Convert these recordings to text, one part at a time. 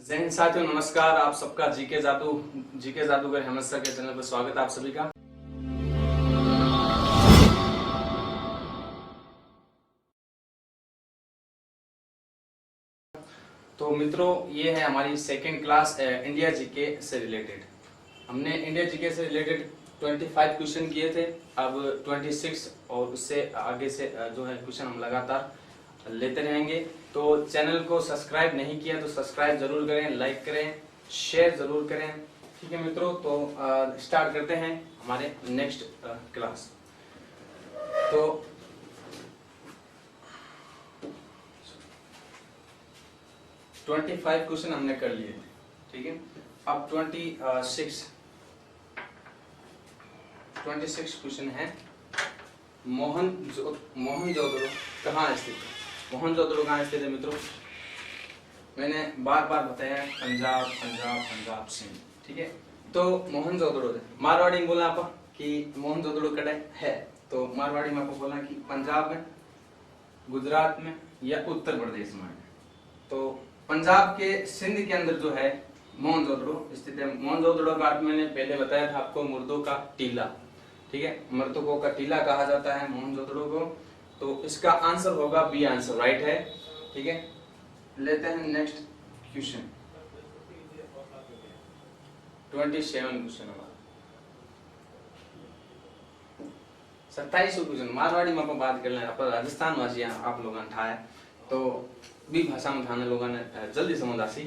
जय हिंद साथियों, नमस्कार। आप सबका जीके जादूगर हेमंत सर के चैनल पर स्वागत है आप सभी का। तो मित्रों, ये है हमारी सेकेंड क्लास इंडिया जीके से रिलेटेड। हमने इंडिया जीके से रिलेटेड 25 क्वेश्चन किए थे। अब 26 और उससे आगे से जो है क्वेश्चन हम लगातार लेते रहेंगे। तो चैनल को सब्सक्राइब नहीं किया तो सब्सक्राइब जरूर करें, लाइक करें, शेयर जरूर करें। ठीक है मित्रों, तो स्टार्ट करते हैं हमारे नेक्स्ट क्लास। तो 25 क्वेश्चन हमने कर लिए थे, ठीक है। अब 26 क्वेश्चन है। मोहनजोदड़ो कहाँ स्थित है? मोहनजोदड़ो कहाँ स्थित है मित्रों? मैंने बार बार बताया, पंजाब पंजाब पंजाब सिंध, ठीक है। तो मोहनजोदड़ो मारवाड़ी में बोला आप कि मोहनजोदड़ो कड़े है, तो मारवाड़ी में आपको बोला कि पंजाब में, गुजरात में या उत्तर प्रदेश में। तो पंजाब के सिंध के अंदर जो है मोहनजोदड़ो स्थित है। मोहनजोदड़ो का अर्थ मैंने पहले बताया था आपको, मुर्दों का टीला, ठीक है। मृतकों का टीला कहा जाता है मोहनजोदड़ो को। तो इसका आंसर होगा बी, आंसर राइट है, ठीक है। लेते हैं नेक्स्ट क्वेश्चन। 27 क्वेश्चन हमारा। 27 क्वेश्चन मारवाड़ी में बात कर लें, राजस्थान वासी आप लोगों ने ठाया तो भी भाषा में थाने लोगों ने जल्दी समझ आसी।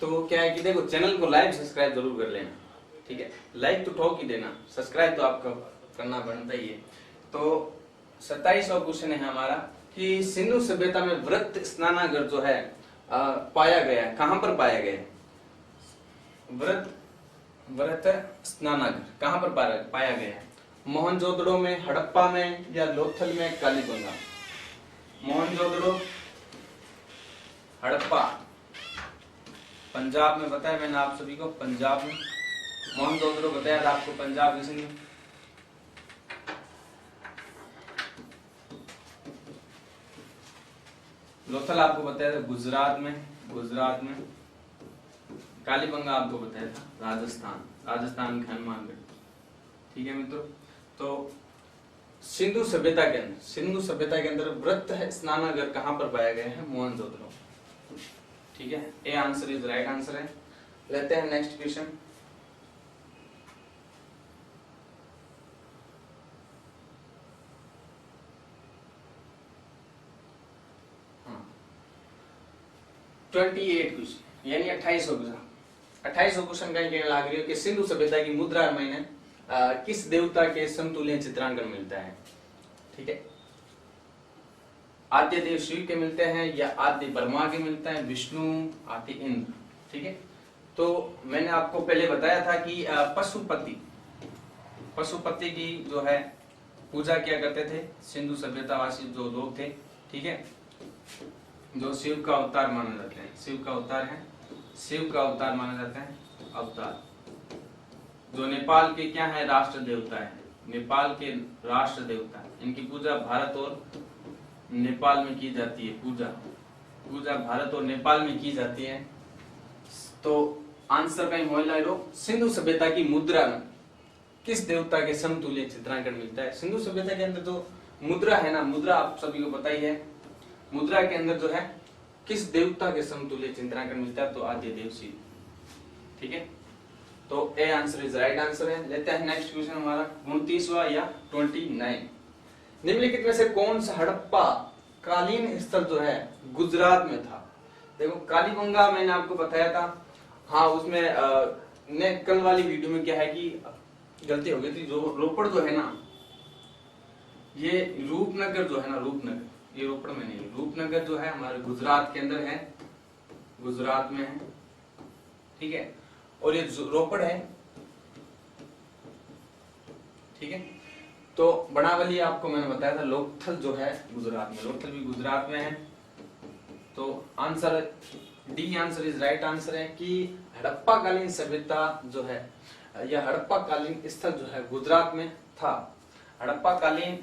तो क्या है कि देखो, चैनल को लाइक सब्सक्राइब जरूर कर लेना, ठीक है। लाइक तो ठोक ही देना, सब्सक्राइब तो आपका करना बनता ही है। तो 27वां क्वेश्चन है हमारा कि सिंधु सभ्यता में वृत्त स्नानागार जो है पाया गया, कहां पर पाया गया? वृत्त स्नानागार कहां पर पाया गया? मोहनजोदड़ो में, हड़प्पा में या लोथल में, कालीबंगा? मोहनजोदड़ो, हड़प्पा, पंजाब में बताया मैंने आप सभी को, पंजाब में। मोहनजोदड़ो बताया था आपको पंजाब में। लोथल आपको बताया था गुजरात में। कालीबंगा आपको बताया था राजस्थान के हनुमानगढ़, ठीक है मित्रों। तो सिंधु सभ्यता के अंदर वृत्त स्नानागार कहां पर पाया गया है? मोहनजोदड़ो, ठीक है। ए आंसर इज राइट आंसर है। लेते हैं नेक्स्ट क्वेश्चन। हाँ, 28 क्वेश्चन यानी 28 क्वेश्चन का कहने लग रही है कि सिंधु सभ्यता की मुद्रा में किस देवता के समतुल्य चित्रांकन मिलता है? ठीक है। आद्य देव शिव के मिलते हैं या आद्य ब्रह्मा के मिलते हैं, विष्णु, आदि इंद्र, ठीक है। तो मैंने आपको पहले बताया था कि पशुपति की जो है पूजा किया करते थे सिंधु सभ्यतावासी जो लोग थे, ठीक है। जो शिव का अवतार माने जाते हैं, शिव का अवतार माने जाते हैं, अवतार। जो नेपाल के क्या है? राष्ट्र देवता है, नेपाल के राष्ट्र देवता। इनकी पूजा भारत और नेपाल में की जाती है, पूजा भारत और नेपाल में की जाती है। तो आंसर कहीं होइला रो, सिंधु सभ्यता की मुद्रा में किस देवता के समतुल्य चित्रांकन मिलता है? सिंधु सभ्यता के अंदर जो मुद्रा है ना, मुद्रा आप सभी को पता ही है, मुद्रा के अंदर जो है किस देवता के समतुल्य चित्रांकन मिलता है? तो आद्य देव शिव, ठीक है। तो A answer is right answer है। लेते हैं नेक्स्ट क्वेश्चन हमारा 29वां या 29। निम्नलिखित में से कौन सा हड़प्पा कालीन स्थल जो है गुजरात में था? देखो, कालीबंगा मैंने आपको बताया था, हाँ उसमें ने कल वाली वीडियो में क्या है कि गलती हो गई थी। जो रोपड़ जो है ना, ये रूपनगर जो है ना, रूपनगर, ये रोपड़ में नहीं, रूपनगर जो है हमारे गुजरात के अंदर है, गुजरात में है, ठीक है। और ये रोपड़ है, ठीक है। तो बनावली आपको मैंने बताया था, लोथल जो है गुजरात में, लोथल भी गुजरात में है। तो answer D answer is right answer है कि हड़प्पा कालीन सभ्यता जो है या हड़प्पा कालीन स्थल जो है गुजरात में था। हड़प्पा कालीन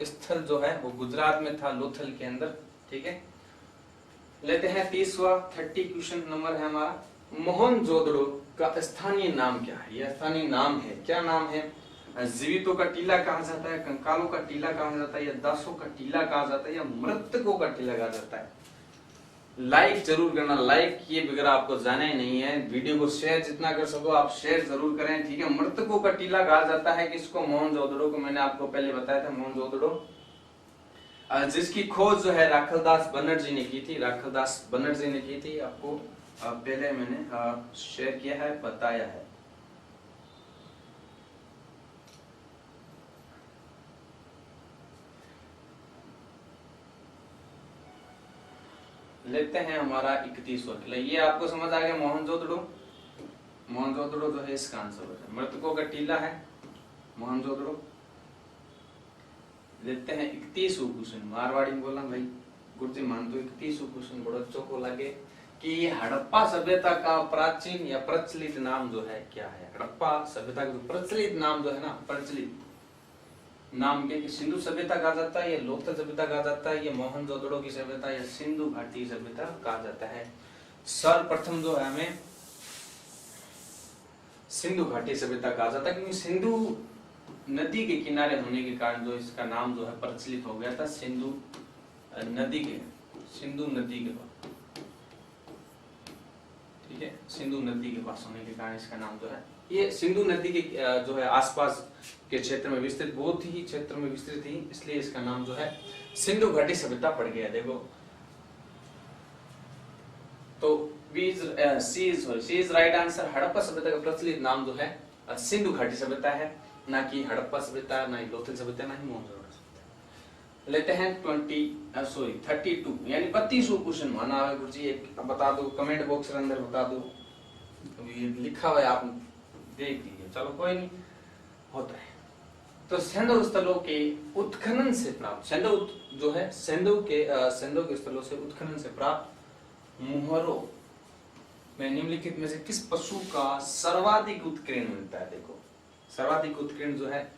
स्थल जो है वो गुजरात में था, लोथल के अंदर, ठीक है। लेते हैं 30 क्वेश्चन नंबर है हमारा, मोहनजोदड़ो का स्थानीय नाम क्या है? यह स्थानीय नाम है, क्या नाम है? जीवितों का टीला कहा जाता है, कंकालों का टीला कहा जाता है, या दासों का टीला कहा जाता है, या मृतकों का टीला कहा जाता है? लाइक जरूर करना, लाइक किए बगैर आपको जाना ही नहीं है। वीडियो को शेयर जितना कर सको आप शेयर जरूर करें, ठीक है। मृतकों का टीला कहा जाता है किसको? मोहनजोदड़ो को। मैंने आपको पहले बताया था मोहनजोदड़ो, जिसकी खोज जो है राखलदास बनर्जी ने की थी, राखलदास बनर्जी ने की थी। आपको पहले मैंने शेयर किया है, बताया है। लेते हैं हमारा 31वां टीला। ये आपको समझ आ गया मोहनजोदड़ो। मोहनजोदड़ो जो है इसका आंसर है, मृतकों का टीला है मोहनजोदड़ो। लेते हैं 31वां क्वेश्चन। मारवाड़ी में बोला भाई गुरुजी मान तो 31वां क्वेश्चन बड़ा अच्छो को लगे कि हड़प्पा सभ्यता का प्राचीन या प्रचलित नाम जो है क्या है? हड़प्पा सभ्यता का प्रचलित नाम जो है ना, प्रचलित नाम के सिंधु सभ्यता कहा जाता है, या लोथल सभ्यता कहा जाता है, या मोहनजोदड़ो की सभ्यता, या सिंधु घाटी सभ्यता कहा जाता है? सर्वप्रथम जो है हमें सिंधु घाटी सभ्यता कहा जाता है, क्योंकि सिंधु नदी के किनारे होने के कारण जो इसका नाम जो है प्रचलित हो गया था। सिंधु नदी के पास, ठीक है, सिंधु नदी के पास होने के कारण इसका नाम जो है, ये सिंधु नदी के जो है आसपास के क्षेत्र में विस्तृत, बहुत ही क्षेत्र में विस्तृत थी, इसलिए इसका नाम जो है सिंधु घाटी सभ्यता पड़ गया। देखो तो सी इज राइट आंसर। हड़प्पा सभ्यता का प्रचलित नाम जो है सिंधु घाटी सभ्यता है, ना कि हड़प्पा सभ्यता, ना ही लोथल सभ्यता, ना ही मोहनजोदड़ो सभ्यता। लेते हैं 32 यानी 32वां क्वेश्चन माना है गुरुजी, एक बता दो कमेंट बॉक्स के अंदर बता दो। ये लिखा हुआ है आप देख लीजिए, चलो कोई नहीं, होता है। तो सेंधव स्थलों के उत्खनन से प्राप्त, सेंधव जो है सेंधव के स्थलों से उत्खनन से प्राप्त मुहरों में निम्नलिखित में से किस पशु का सर्वाधिक उत्कीर्ण मिलता है? देखो सर्वाधिक उत्कीर्ण जो है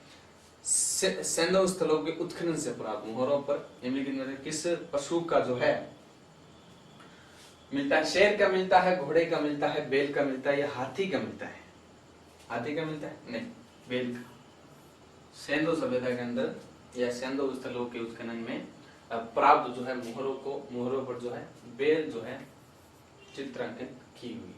सेंधव स्थलों के उत्खनन से प्राप्त मुहरों पर निम्नलिखित में से किस पशु का जो है मिलता है? शेर का मिलता है, घोड़े का मिलता है, बैल का मिलता है, या हाथी का मिलता है? हाथी का मिलता है? नहीं, बैल का। सेंधव सभ्यता के अंदर या सेंधव स्थलों के उत्खनन में प्राप्त जो है मुहरों पर जो है बैल जो है चित्रांकन की हुई है।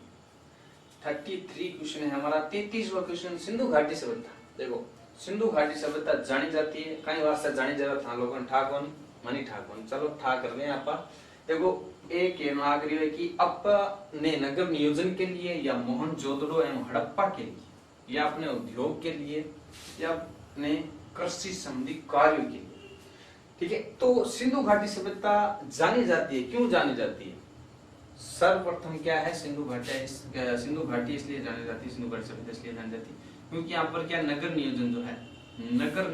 33 क्वेश्चन है हमारा। 33वां क्वेश्चन सिंधु घाटी सभ्यता। देखो सिंधु घाटी सभ्यता जानी जाती है, कई बार से जानी जाता था लोगों ठाकोन मनी ठाकोन, चलो ठा कर रहे हैं आप। देखो एक ये आखिरी है कि अपने नगर नियोजन के लिए, या मोहनजोदड़ो एवं हड़प्पा के लिए, या अपने उद्योग के लिए, या अपने कृषि संबंधी कार्यों के लिए, ठीक है। तो सिंधु घाटी सभ्यता जानी जाती है, क्यों जानी जाती है? सर्वप्रथम क्या है, सिंधु घाटी इसलिए जानी जाती है, सिंधु घाटी सभ्यता इसलिए जानी जाती है क्योंकि यहाँ पर क्या नगर नियोजन जो है, नगर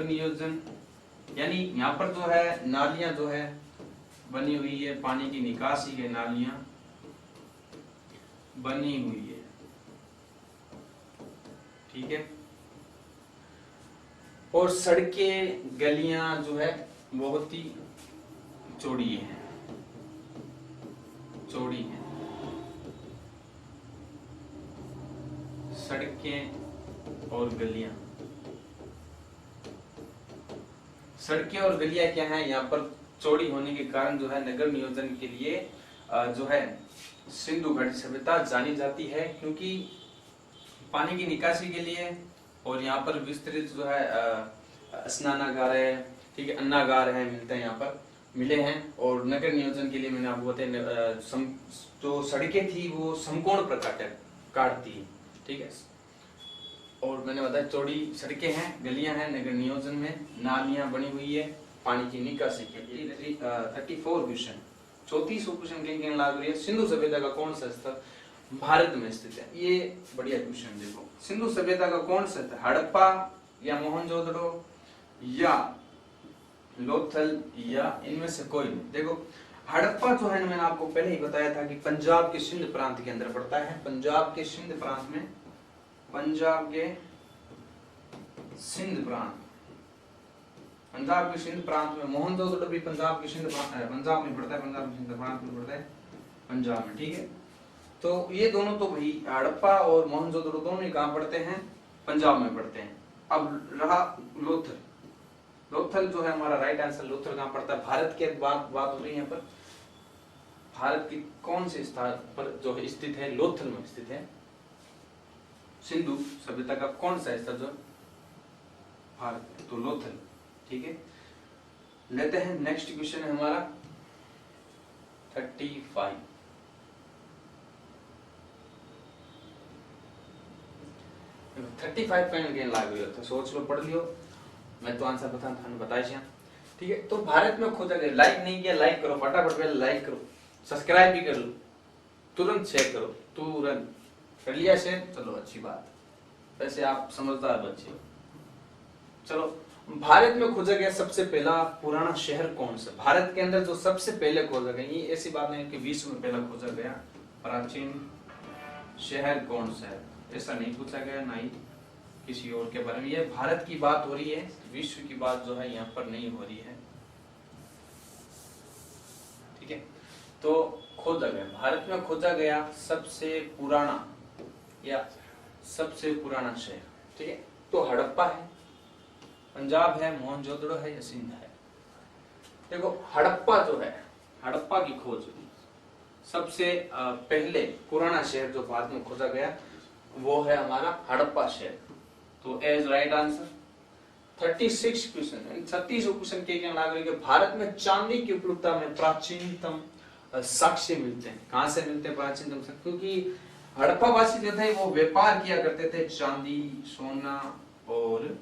नियोजन यानी यहाँ पर जो है नालियां जो है बनी हुई है, पानी की निकासी के नालियां बनी हुई है, ठीक है। और सड़कें गलियां जो है बहुत ही चौड़ी है, सड़कें और गलियां क्या है यहाँ पर चौड़ी होने के कारण जो है नगर नियोजन के लिए जो है सिंधु घाटी सभ्यता जानी जाती है, क्योंकि पानी की निकासी के लिए, और यहाँ पर विस्तृत जो है स्नानागार है, ठीक है, अन्नागार है, मिलते हैं यहाँ पर मिले हैं। और नगर नियोजन के लिए मैंने आपको बताया जो सड़कें थी वो समकोण प्रकार काटती है, ठीक है। और मैंने बताया चौड़ी सड़कें हैं, गलियां हैं, नगर नियोजन में नालियां बनी हुई है पानी की निकासी के लिए। 34 क्वेश्चन, 34वां क्वेश्चन कहीं लागू है। सिंधु सभ्यता का कौन सा स्थल भारत में स्थित है? ये बढ़िया क्वेश्चन। देखो सिंधु सभ्यता का कौन सा स्थल, हड़प्पा या मोहनजोदड़ो या लोथल या इनमें से कोई नहीं? देखो हड़प्पा जो है मैंने आपको पहले ही बताया था कि पंजाब के सिंध प्रांत के अंदर पड़ता है। पंजाब के सिंध प्रांत में, पंजाब के सिंध प्रांत पंजाब की सिंध प्रांत में, मोहनजोदड़ो भी पंजाब की सिंध पंजाब में पड़ता है, पंजाब की सिंध प्रांत में पड़ता है, पंजाब में, ठीक है। तो ये दोनों तो भाई हड़प्पा और मोहनजोदड़ो दोनों ही कहाँ पड़ते हैं, पंजाब में पड़ते हैं। अब रहा लोथल, लोथल जो है हमारा राइट आंसर, लोथल कहाँ पड़ता है, भारत के बात हो रही है यहाँ पर, भारत की कौन से स्थान पर जो है स्थित है, लोथल में स्थित है। सिंधु सभ्यता का कौन सा हिस्सा जो भारत, तो लोथल, ठीक है। लेते हैं नेक्स्ट क्वेश्चन है हमारा 35। पॉइंट गेन लाग गयो, तो सोच लो, पढ़ लियो, मैं तो आंसर बताया, ठीक है। तो भारत में खोजा गया, लाइक नहीं किया लाइक करो, फटाफट पहले लाइक करो, सब्सक्राइब भी कर लो, तुरंत शेयर करो, तुरंत कर लिया शेयर, चलो अच्छी बात, वैसे आप समझदार बच्चे हो। चलो, भारत में खोजा गया सबसे पहला पुराना शहर कौन सा, भारत के अंदर जो सबसे पहले खोजा गया, ये ऐसी बात नहीं कि विश्व में पहला खोजा गया प्राचीन शहर कौन सा है, ऐसा नहीं पूछा गया, ना ही किसी और के बारे में, ये भारत की बात हो रही है, विश्व की बात जो है यहाँ पर नहीं हो रही है, ठीक है। तो खोजा गया, भारत में खोजा गया सबसे पुराना या सबसे पुराना शहर, ठीक है। तो हड़प्पा है, पंजाब है, मोहनजोदड़ो है या सिंध है। देखो हड़प्पा जो है, हड़प्पा की खोज सबसे पहले पुराना शहर जो भारत में खोजा गया वो है हमारा हड़प्पा शहर, तो as right answer 36 question, 36 question के लाग रही है। भारत में चांदी की उपलब्धता में प्राचीनतम साक्ष्य मिलते हैं, कहां से मिलते हैं प्राचीनतम साक्ष्य, क्योंकि हड़प्पा वासी जो थे वो व्यापार किया करते थे चांदी, सोना और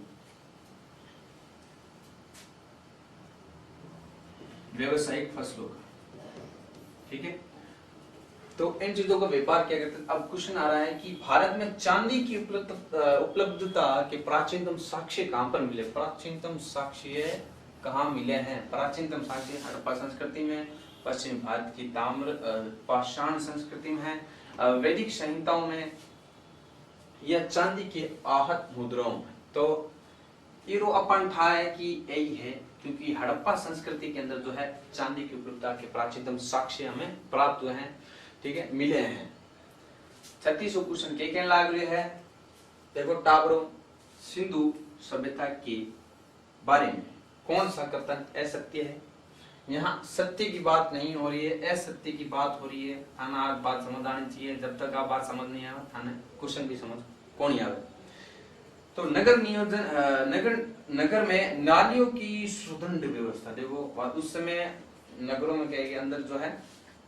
व्यवसायिक फसलों का, ठीक है। तो इन चीजों का व्यापार किया करते थे। अब क्वेश्चन आ रहा है कि भारत में चांदी की उपलब्धता के प्राचीनतम साक्ष्य कहां पर मिले, प्राचीनतम साक्ष्य कहां मिले हैं, प्राचीनतम साक्ष्य हड़प्पा संस्कृति में, पश्चिम भारत की ताम्र पाषाण संस्कृति में है, वैदिक संहिताओं में या चांदी के आहत मुद्राओं में। तो ये अपन था है कि यही है, क्योंकि हड़प्पा संस्कृति के अंदर जो है चांदी की उपलब्धता के प्राचीनतम साक्ष्य हमें प्राप्त हुए हैं, ठीक है, मिले हैं। 36 क्वेश्चन के लाग रहे हैं। देखो टाबरो, सिंधु सभ्यता के बारे में कौन सा कथन असत्य है, यहाँ सत्य की बात नहीं हो रही है, असत्य की बात हो रही है। थाना आज बात समझ आनी चाहिए, जब तक आप बात समझ नहीं आवे थाने क्वेश्चन भी समझ कौन आवे। तो नगर नियोजन, नगर में नालियों की सुदृढ़ व्यवस्था, देखो उस समय नगरों में क्या अंदर जो है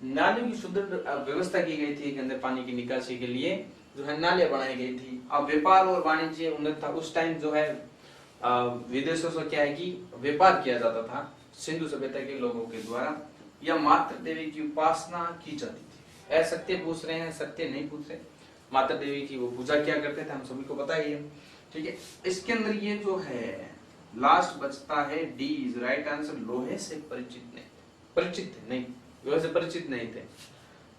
नालियों की सुदृढ़ व्यवस्था की गई थी, अंदर पानी की निकासी के लिए जो है नालियां बनाई गई थी। अब व्यापार और वाणिज्य उन्नत था उस टाइम, जो है विदेशों से क्या है कि व्यापार किया जाता था सिंधु सभ्यता के लोगों के द्वारा, या मातृ देवी की उपासना की जाती थी। असत्य पूछ रहे हैं, सत्य नहीं पूछ रहे, मातृ देवी की वो पूजा क्या करते थे हम सभी को पता ही है, ठीक है। इसके अंदर ये जो है लास्ट बचता है डी इज राइट आंसर, लोहे से परिचित नहीं, लोहे से परिचित नहीं थे,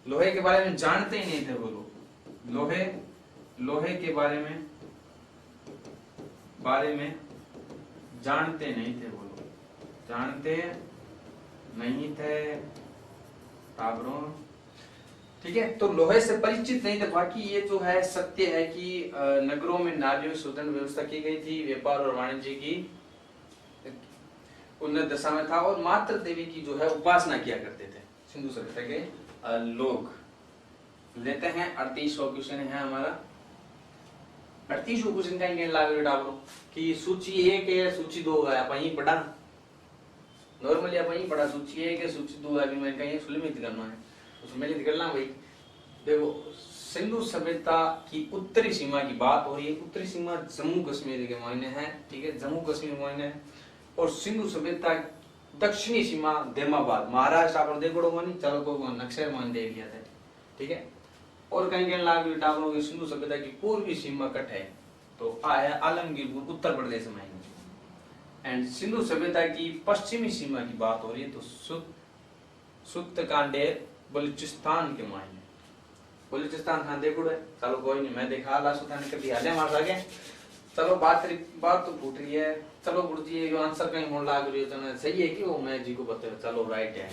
लोहे के बारे में जानते ही नहीं थे वो लोग, लोहे के बारे में जानते नहीं थे वो लोग, जानते नहीं थे टाबरों, ठीक है। तो लोहे से परिचित नहीं थे। बाकी ये जो है सत्य है कि नगरों में नालियों की सुदृढ़ व्यवस्था की गई थी, व्यापार और वाणिज्य की उन्नत दशा में था, और मातृ देवी की जो है उपासना किया करते थे सिंधु सभ्यता के लोग। लेते हैं 38वां क्वेश्चन है हमारा। 38वां क्वेश्चन का इंडियन लाग डालो कि सूची 1 है सूची 2 है, आप यहीं पढ़ा नॉर्मली, आप यहीं पढ़ा सूची 1 है सूची 2 है, अभी मैं कहीं सुलमित करना है उसमें निकलना भाई। देखो सिंधु सभ्यता की उत्तरी सीमा की बात हो रही है, उत्तरी सीमा जम्मू कश्मीर के मायने है, ठीक है, जम्मू कश्मीर मायने है, और सिंधु सभ्यता दक्षिणी सीमा देमाबाद महाराष्ट्र आप देखो मानी चलो को नक्शे मान दे दिया था, ठीक है। और कहीं कहीं लाग टावरों की सिंधु सभ्यता की पूर्वी सीमा कट है, तो आया आलमगीर उत्तर प्रदेश में, एंड सिंधु सभ्यता की पश्चिमी सीमा की बात हो रही है, तो सुत्तकांडेर बलूचिस्तान के मायने, बलूचिस्तान था देखो चलो कोई नहीं, मैं देखा लास्ट कभी हाले मार सके चलो बात तो फूट रही है। चलो गुरु जी ये आंसर कहीं होने लाग रही है सही है कि वो मैं जी को बताया चलो राइट है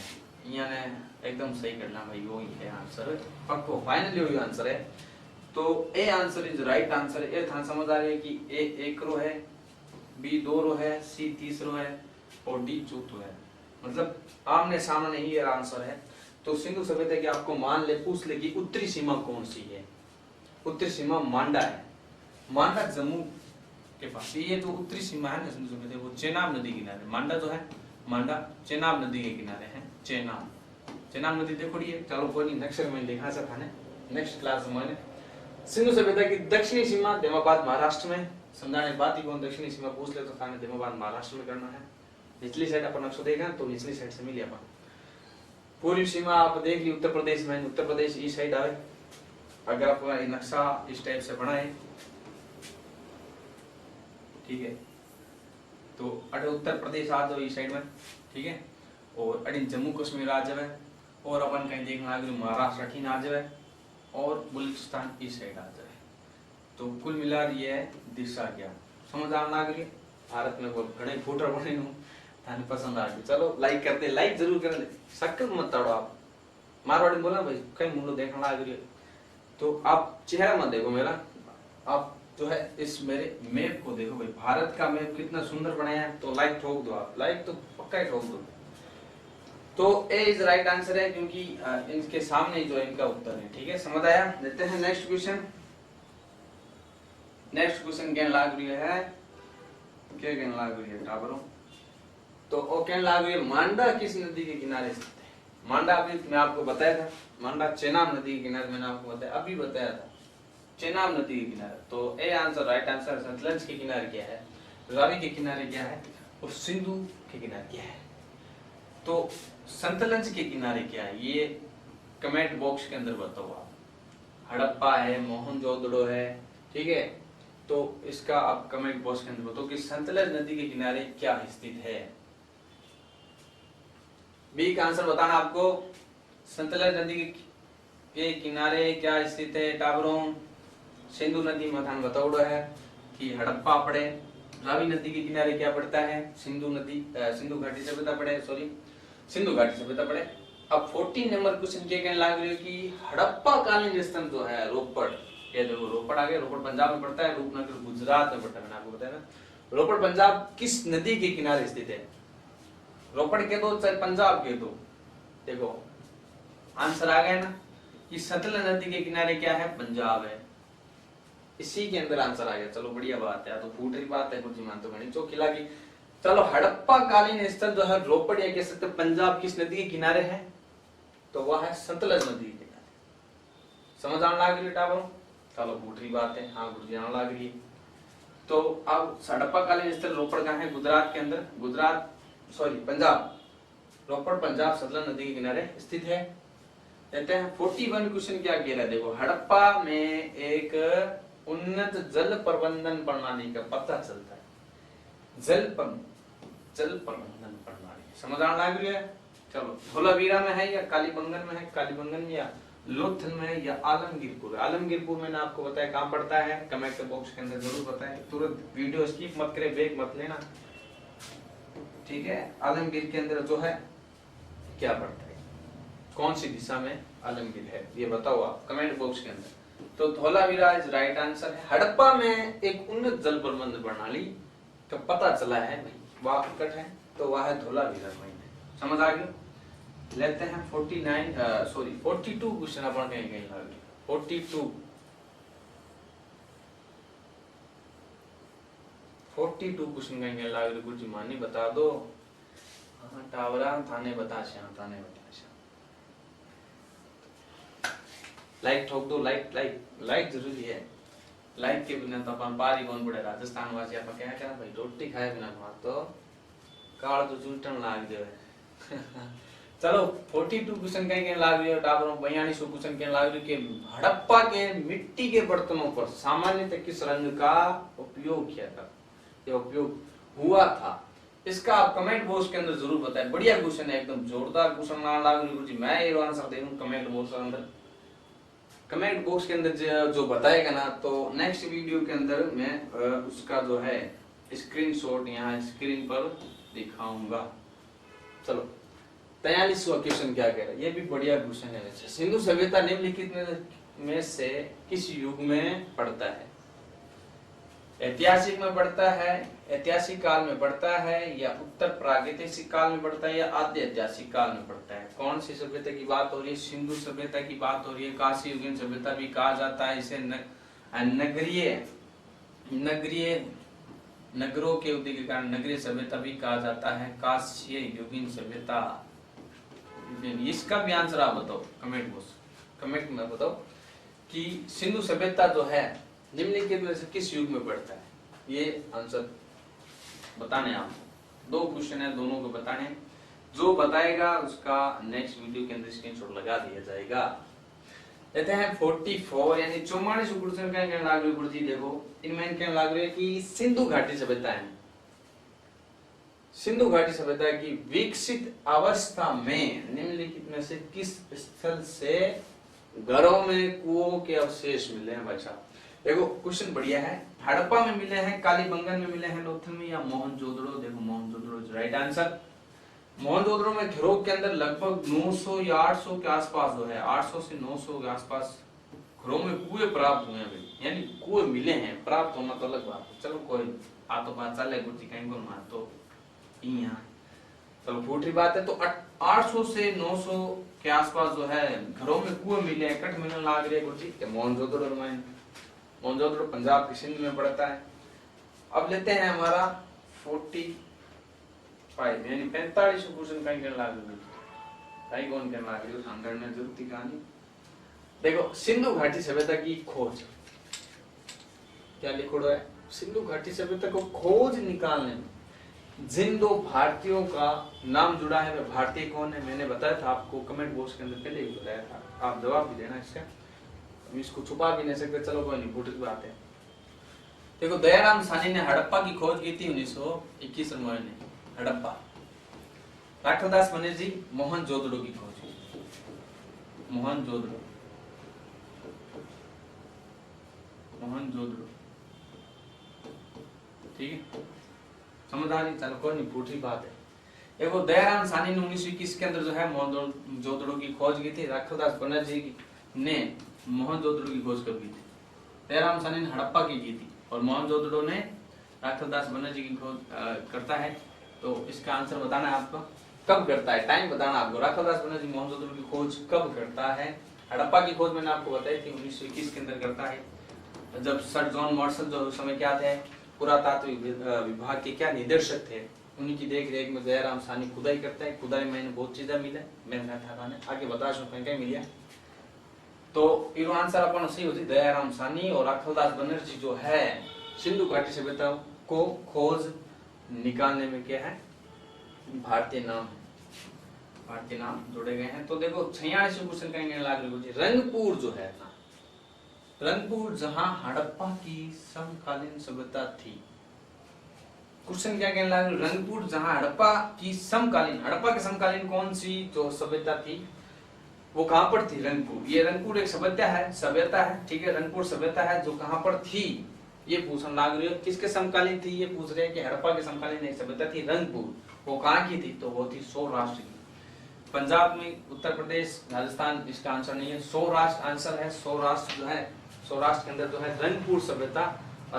यहाँ ने एकदम सही करना भाई वो ही है आंसर पक्को फाइनली वही आंसर है। तो A answer is right answer. A था समझ आ रही है कि ए एक रो है, बी दो रो है, सी तीस रो है और डी चौथ रो है। मतलब आमने सामने ही आंसर है। तो सिंधु सभ्यता की आपको मान ले पूछ ले कि उत्तरी सीमा कौन सी है। उत्तरी सीमा मांडा है। मांडा जम्मू के पास ये तो उत्तरी सीमा है ना सिंधु सभ्यता वो चेनाब नदी किनारे। मांडा जो है मांडा चेनाब नदी के किनारे है। चेनाब नदी देखो ये चलो कोई नहीं नेक्स्ट में देखा सकता है नेक्स्ट क्लास में। सिंधु सभ्यता की दक्षिणी सीमा धर्माबाद महाराष्ट्र में। समझाने बात ही कौन दक्षिणी सीमा पूछ ले तो खाने धर्माबाद महाराष्ट्र में करना है। निचली साइड अपन नक्शा देखा तो निचली साइड से मिली अपन। पूर्वी सीमा आप देख ली उत्तर प्रदेश में। उत्तर प्रदेश इस साइड आवे। अगर आप नक्शा इस टाइप से बनाए ठीक है तो अटे उत्तर प्रदेश आ जाओ इस साइड में ठीक है और अड़ी जम्मू कश्मीर आ जाए और अपन कहीं देखना अगर महाराष्ट्र अठीन आ जाए और बलूचिस्तान इस साइड आ जाए। तो कुल मिला ये दिशा क्या समझ आना लग रही। भारत में घने फूटर बने हूँ थाने पसंद आ गई। चलो लाइक कर दे लाइक जरूर कर दे शक्ल मत तोड़ो आप। मारवाड़ी बोला भाई कहीं मुंडो देखना लग रही है तो आप चेहरा मत देखो मेरा। आप जो है इस मेरे मैप को देखो भाई भारत का मैप कितना सुंदर बनाया है। तो लाइक ठोक दो आप लाइक तो पक्का ही ठोक दो। तो ए इज राइट आंसर है क्योंकि इनके सामने जो इनका उत्तर है ठीक है समझ आया। लेते हैं नेक्स्ट क्वेश्चन। नेक्स्ट क्वेश्चन क्या लाग रही है क्या कहने लाग रही है टाबरों। तो वो कहने लाग रही है मांडा किस नदी के किनारे स्थित है। मांडा अभी मैं आपको बताया था मांडा चेनाब नदी के किनारे मैंने आपको बताया अभी बताया था चेनाब नदी के किनारे। तो A answer right answer. Sutlej के किनारे क्या है रावी के किनारे क्या है और सिंधु के किनारे क्या है। तो संतलज के किनारे क्या है ये कमेंट बॉक्स के अंदर बताओ आप। हड़प्पा है मोहनजोदड़ो है ठीक है। तो इसका आप कमेंट बॉक्स के अंदर बताओ कि संतलज नदी के किनारे क्या स्थित है। बी का आंसर बताना आपको। संतलज नदी के किनारे क्या स्थित है टाबरों। सिंधु नदी मथान बताओड़ो है कि हड़प्पा पड़े। रावी नदी के किनारे क्या पड़ता है सिंधु नदी सिंधु घाटी सभ्यता पड़े सॉरी सिंधु घाटी सभ्यता पड़े। अब 14 नंबर क्वेश्चन क्या कहने लग रही है कि हड़प्पा कालीन स्तंभ जो है रोपड़ ये देखो रोपड़ आ गया। रोपड़ पंजाब में पड़ता है रूपनगर गुजरात में पड़ता है। मैंने आपको बताया ना रोपड़ पंजाब किस नदी के किनारे स्थित है। रोपड़ के दो चाहे पंजाब के दो देखो आंसर आ गया ना कि सतलज नदी के किनारे क्या है पंजाब है। इसी के अंदर आंसर आ गया। चलो बढ़िया बात है। तो फूट रही बात है कुछ मान तो गणित चौखिला की। चलो हड़प्पा कालीन स्थल जो है रोपड़ या कह सकते पंजाब किस नदी के किनारे है तो वह है सतलज नदी के किनारे। समझ आने लग रही टाबरों। चलो फूट रही बात है हाँ गुरु जी आने लग रही। तो अब हड़प्पा कालीन स्थल रोपड़ कहाँ है गुजरात के अंदर गुजरात सॉरी पंजाब रोपड़ पंजाब सतलज नदी के किनारे स्थित है। कहते हैं 41 क्वेश्चन क्या कह रहा है देखो। हड़प्पा में एक उन्नत जल प्रबंधन प्रणाली का पता चलता है। जल प्रबंधन प्रणाली समझ आने लग रही है। चलो धोलावीरा में है या कालीबंगन में है कालीबंगन में या लोथल में है या आलमगीरपुर। आलमगीरपुर मैंने आपको बताया कहाँ पड़ता है कमेंट बॉक्स के अंदर जरूर बताएं। तुरंत वीडियो स्किप मत करें ब्रेक मत लेना ठीक है। आलमगीर के अंदर जो है क्या पड़ता है कौन सी दिशा में आलमगीर है ये बताओ आप कमेंट बॉक्स के अंदर। तो धोलावीरा इज राइट आंसर है। हड़प्पा में एक उन्नत जल प्रबंधन प्रणाली का पता चला है भाई वह निकट है तो वह है धोलावीरा में। समझ आ गई। लेते हैं 42 क्वेश्चन अपन कहीं कहीं लागे 42 क्वेश्चन कहीं कहीं लागे गुरु जी मानी बता दो। हाँ टावरा थाने बता श्याम थाने बता श्याम। लाइक ठोक दो लाइक जरूरी है। लाइक के बिना तो अपन पारी कौन पड़े। राजस्थान वासी आप क्या करें भाई रोटी खाए बिना तो काल तो चूटन लाग जाए। चलो 42 क्वेश्चन कहीं कहीं लाग रही है टाबरों। 42 क्वेश्चन कहीं लाग रही कि हड़प्पा के मिट्टी के बर्तनों पर सामान्यतः किस रंग का उपयोग किया था या उपयोग हुआ था। इसका आप कमेंट बॉक्स के अंदर जरूर बताएं। बढ़िया क्वेश्चन है एकदम जोरदार क्वेश्चन लाग रही है। मैं ये आंसर दे दूं कमेंट बॉक्स के अंदर कमेंट बॉक्स के अंदर जो बताएगा ना, तो नेक्स्ट वीडियो के अंदर मैं उसका जो है स्क्रीनशॉट यहाँ स्क्रीन पर दिखाऊंगा। चलो 43वां क्वेश्चन क्या कह रहा है, ये भी बढ़िया क्वेश्चन है वैसे। सिंधु सभ्यता निम्नलिखित में से किस युग में पड़ता है? ऐतिहासिक में पड़ता है, ऐतिहासिक काल में पड़ता है, या उत्तर प्रागैतिहासिक काल में पड़ता है, या आद्य ऐतिहासिक काल में पड़ता है? कौन सी सभ्यता की बात हो रही है? सिंधु सभ्यता की बात हो रही है। काशी युगीन सभ्यता भी कहा जाता है इसे। नगरीय नगरों के उदय के कारण नगरीय सभ्यता भी कहा जाता है। काशी युगीन सभ्यता, इसका भी आंसर आप बताओ कमेंट में बताओ कि सिंधु सभ्यता जो है निम्नलिखित में से किस युग में पड़ता है? ये आंसर बताने आप। 2 क्वेश्चन है, दोनों को बताने। जो बताएगा उसका नेक्स्ट वीडियो के अंदर स्क्रीनशॉट लगा दिया जाएगा। लेते हैं 44 यानी 44 क्वेश्चन का कहने लग रहे गुरुजी। देखो इनमें कहने लग रहे कि सिंधु घाटी सभ्यता है, सिंधु घाटी सभ्यता की विकसित अवस्था में निम्नलिखित में से किस स्थल से घरों में कुओं के अवशेष मिले हैं? भाई साहब देखो क्वेश्चन बढ़िया है। हड़प्पा में मिले हैं, कालीबंगन में मिले हैं, लोथल में, या मोहनजोदड़ो? देखो मोहनजोदड़ो राइट आंसर। मोहनजोदड़ो में घरों के अंदर लगभग 900 या 800 के आसपास जो है, 800 से 900 के आसपास घरों में कुएं प्राप्त हुए हैं, यानी कुएं मिले हैं। प्राप्त होना तो अलग बात है, चलो कोई आ तो बात चल है गुरुजी कहीं को मार तो यहाँ, चलो फूटी बात है। तो 800 से 900 के आसपास जो है घरों में कुएं मिले हैं, कट मिलने लग रहे गुरुजी। मोहनजोदड़ो में, मोहनजोदड़ो पंजाब की सिंध में पड़ता है। अब लेते हैं हमारा 45 यानी 45 क्वेश्चन कहीं करने लग रही कहीं कौन करने लग रही सांगड़ में जरूरती कहानी। देखो सिंधु घाटी सभ्यता की खोज क्या लिखोड़ो है? सिंधु घाटी सभ्यता को खोज निकालने में जिन 2 भारतीयों का नाम जुड़ा है वे भारतीय कौन है? मैंने बताया था आपको कमेंट बॉक्स के अंदर पहले ही बताया था, आप जवाब भी देना इसका, इसको छुपा भी नहीं सकते। चलो कोई नहीं, फुटक बात है। देखो दयाराम सानी ने हड़प्पा की खोज की थी 1921 में, हड़प्पा। राखलदास बनर्जी मोहनजोदड़ो की खोज की, मोहनजोदड़ो ठीक है, समझ आ रही? चलो कोई नहीं, फूटी बात है। देखो दयाराम सानी ने 1921 के अंदर जो है मोहनजोदड़ो की खोज की थी। राखलदास बनर्जी ने मोहनजोदड़ो की खोज कब की थी? दयाराम सानी ने हड़प्पा की थी और मोहनजोदड़ो ने राखलदास बनर्जी की खोज करता है। तो इसका आंसर बताना है आपको, कब करता है, टाइम बताना आपको। राखलदास बनर्जी मोहनजोदड़ो की खोज कब करता है? हड़प्पा की खोज मैंने आपको बताई थी 1921 के अंदर करता है, जब सर जॉन मार्शल जो उस समय क्या थे, पुरातात्विक विभाग के क्या निदेशक थे, उन्हीं की देख रेख में दयाराम सानी खुदाई करता है। खुदाई में इन्हें बहुत चीजें मिले, मैंने आगे बता कहीं मिला। तो इरो आंसर अपन सही होती दयाराम सानी और राखलदास बनर्जी जो है सिंधु घाटी सभ्यता को खोज निकालने में क्या है, भारतीय नाम जोड़े गए हैं। तो देखो 46 क्वेश्चन कहेंगे रंगपुर जो है ना, रंगपुर जहां हड़प्पा की समकालीन सभ्यता थी। क्वेश्चन क्या कहने लगा? रंगपुर जहां हड़प्पा के समकालीन कौन सी जो सभ्यता थी वो कहां पर थी? रंगपुर। ये रंगपुर एक सभ्यता है, ठीक है, रंगपुर सभ्यता है जो कहां पर थी ये पूछना लग रही है। किसके समकालीन थी ये पूछ रहे हैं कि हड़प्पा के समकालीन एक सभ्यता थी रंगपुर, वो कहां की थी? तो वो थी सौराष्ट्र की। पंजाब में, उत्तर प्रदेश, राजस्थान इसका आंसर नहीं है, सौराष्ट्र आंसर है। सौराष्ट्र जो है, सौराष्ट्र के अंदर जो है रंगपुर सभ्यता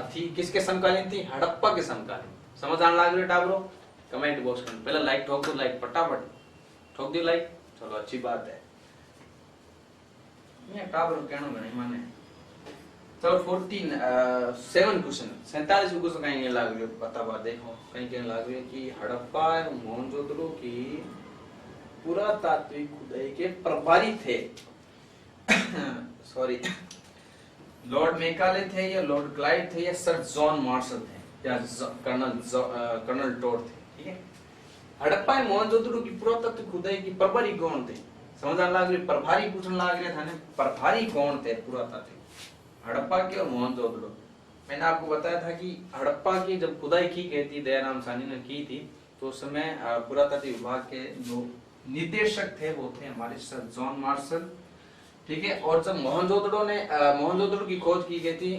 थी। किसके समकालीन थी? हड़प्पा के समकालीन। समझ आने लग रही टाबरो? कमेंट बॉक्स में पहले लाइक ठोक दो, लाइक फटाफट ठोक दो लाइक, चलो अच्छी बात है। ये टाबरो कहना नहीं माने। चलो 47 क्वेश्चन 47 क्वेश्चन कहीं लग रही है, पता बात देखो कहीं कहने लग रही है कि हड़प्पा एवं मोहनजोदड़ो की पुरातात्विक खुदाई के प्रभारी थे सॉरी लॉर्ड मेकाले थे, या लॉर्ड क्लाइव थे, या सर जॉन मार्शल थे, या कर्नल टोड थे, ठीक है। हड़प्पा एवं मोहनजोदड़ो की पुरातात्विक खुदाई की प्रभारी कौन थे? समझ आने लग रही, प्रभारी पूछने लग रहे था, प्रभारी कौन थे पुरातात्विक हड़प्पा के और मोहनजोदड़ो? मैंने आपको बताया था कि हड़प्पा की जब खुदाई की गई थी, दयाराम सानी ने की थी, तो उस समय पुरातात्विक विभाग के जो निदेशक थे वो थे हमारे सर जॉन मार्शल, ठीक है। और जब मोहनजोदड़ो की खोज की गई थी,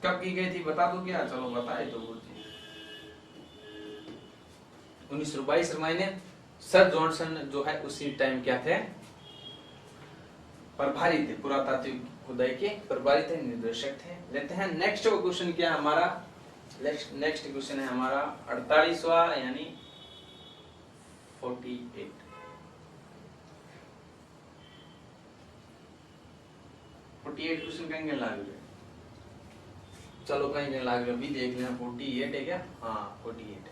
कब की गई थी बता दो क्या? चलो बताए तो बोलते 1922 महीने। सर जॉनसन जो है उसी टाइम क्या थे, प्रभारी थे, पुरातात्विक खुदाई के प्रभारी थे, निर्देशक थे। लेते हैं नेक्स्ट क्वेश्चन क्या हमारा, नेक्स्ट क्वेश्चन है हमारा 48वां यानी 48 क्वेश्चन कहेंगे लाग रहे, चलो कहीं लाग रहे भी देख लेना। 48 है क्या? हाँ 48।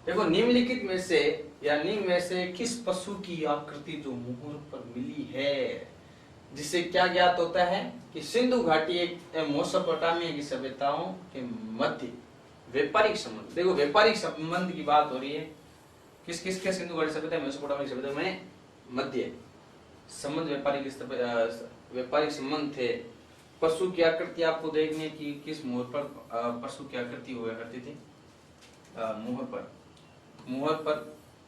देखो निम्नलिखित में से या निम्न में से किस पशु की आकृति जो मुहर पर मिली है, जिससे क्या ज्ञात होता है कि सिंधु घाटी एक मेसोपोटामिया की सभ्यताओं के मध्य व्यापारिक संबंध। देखो व्यापारिक संबंध की बात हो रही है, किस किस के सिंधु घाटी सभ्यता मेसोपोटामिया की सभ्यता में मध्य संबंध, व्यापारिक संबंध थे। पशु की आकृति आपको देखनी है कि किस मुहर पर पशु की आकृति हुआ करती थी। मुहर पर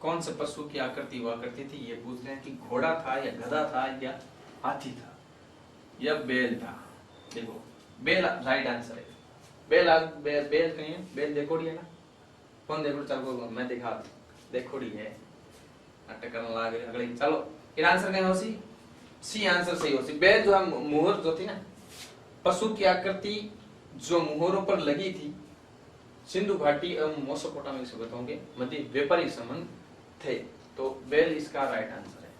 कौन से पशु की आकृति हुआ करती थी, ये पूछ रहे हैं कि घोड़ा था या गधा था या हाथी था या बैल था। देखो बैल राइट आंसर है। बेल कहीं है, बेल देखोड़ी है ना, कौन देखो? चलो मैं दिखा देखोड़ी है, नाटक करने लग रहे अगले। चलो इन आंसर कहीं हो सी आंसर सही हो सी। बेल जो है मुहर जो थी ना, पशु की आकृति जो मुहरों पर लगी थी, सिंधु घाटी एवं मेसोपोटामिया सभ्यताओं के मध्य व्यापारिक संबंध थे, तो बेल इसका राइट आंसर है।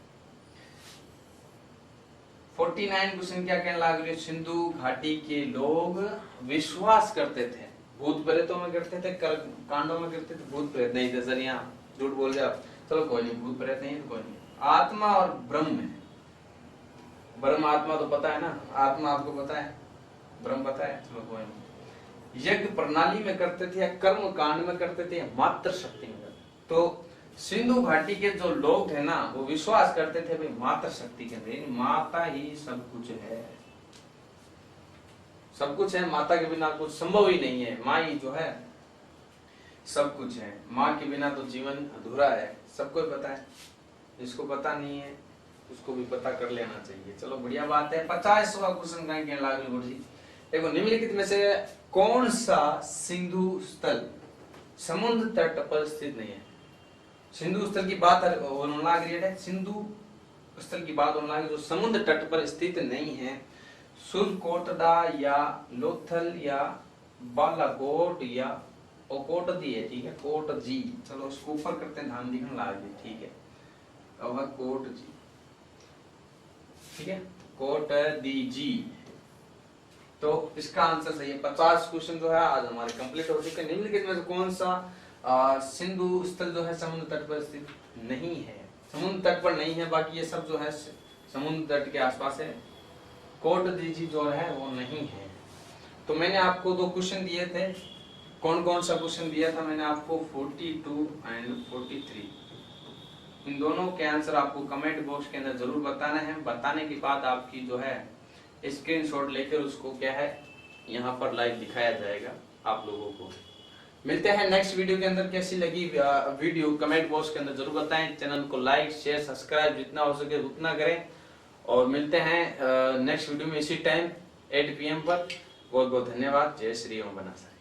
49 क्वेश्चन क्या कहने लग रहे? सिंधु घाटी के लोग विश्वास करते थे, भूत प्रेतों में करते थे, कांडों में करते थे, भूत प्रेत नहीं थे। सर यहाँ झूठ बोल रहे आप, चलो कोई नहीं, भूत प्रेत नहीं तो कोई नहीं। आत्मा और ब्रह्म है, ब्रह्म आत्मा तो पता है ना, आत्मा आपको पता है, ब्रह्म पता है, चलो कोई नहीं। यज्ञ प्रणाली में करते थे या कर्म कांड में करते थे या मात्र शक्ति में करते? तो सिंधु घाटी के जो लोग थे ना, वो विश्वास करते थे भाई मात्र शक्ति के अंदर, माता ही सब कुछ है, सब कुछ है, माता के बिना कुछ संभव ही नहीं है, माँ ही जो है सब कुछ है, माँ के बिना तो जीवन अधूरा है, सबको पता है। जिसको पता नहीं है उसको भी पता कर लेना चाहिए। चलो बढ़िया बात है। 50वां क्वेश्चन कहेंगे लागू गुरु जी। देखो निम्नलिखित में से कौन सा सिंधु स्थल समुद्र तट पर स्थित नहीं है? सिंधु स्थल की बात है, सिंधु स्थल की बात होने लगी जो समुद्र तट पर स्थित नहीं है। सुरकोटडा या लोथल या बालाकोट या ओकोटदी है, ठीक है, कोट जी। चलो उसको ऊपर करते हैं, ध्यान दिखने लगे, ठीक है, कोट जी, ठीक है, कोट दी जी। तो इसका आंसर सही है। 50 क्वेश्चन जो है आज हमारे कंप्लीट हो चुके हैं। निम्नलिखित में से कौन सा सिंधु स्थल जो है समुद्र तट पर स्थित नहीं है? समुद्र तट पर नहीं है, बाकी ये सब जो है समुद्र तट के आसपास है। कोट दीजी जो है वो नहीं है। तो मैंने आपको 2 क्वेश्चन दिए थे, कौन कौन सा क्वेश्चन दिया था मैंने आपको? 42 एंड 43। इन दोनों के आंसर आपको कमेंट बॉक्स के अंदर जरूर बताना है। बताने के बाद आपकी जो है स्क्रीनशॉट लेकर उसको क्या है यहाँ पर लाइव दिखाया जाएगा आप लोगों को। मिलते हैं नेक्स्ट वीडियो के अंदर। कैसी लगी वीडियो कमेंट बॉक्स के अंदर जरूर बताएं। चैनल को लाइक शेयर सब्सक्राइब जितना हो सके उतना करें, और मिलते हैं नेक्स्ट वीडियो में इसी टाइम 8 PM पर। बहुत बहुत धन्यवाद। जय श्री ओम बनासा।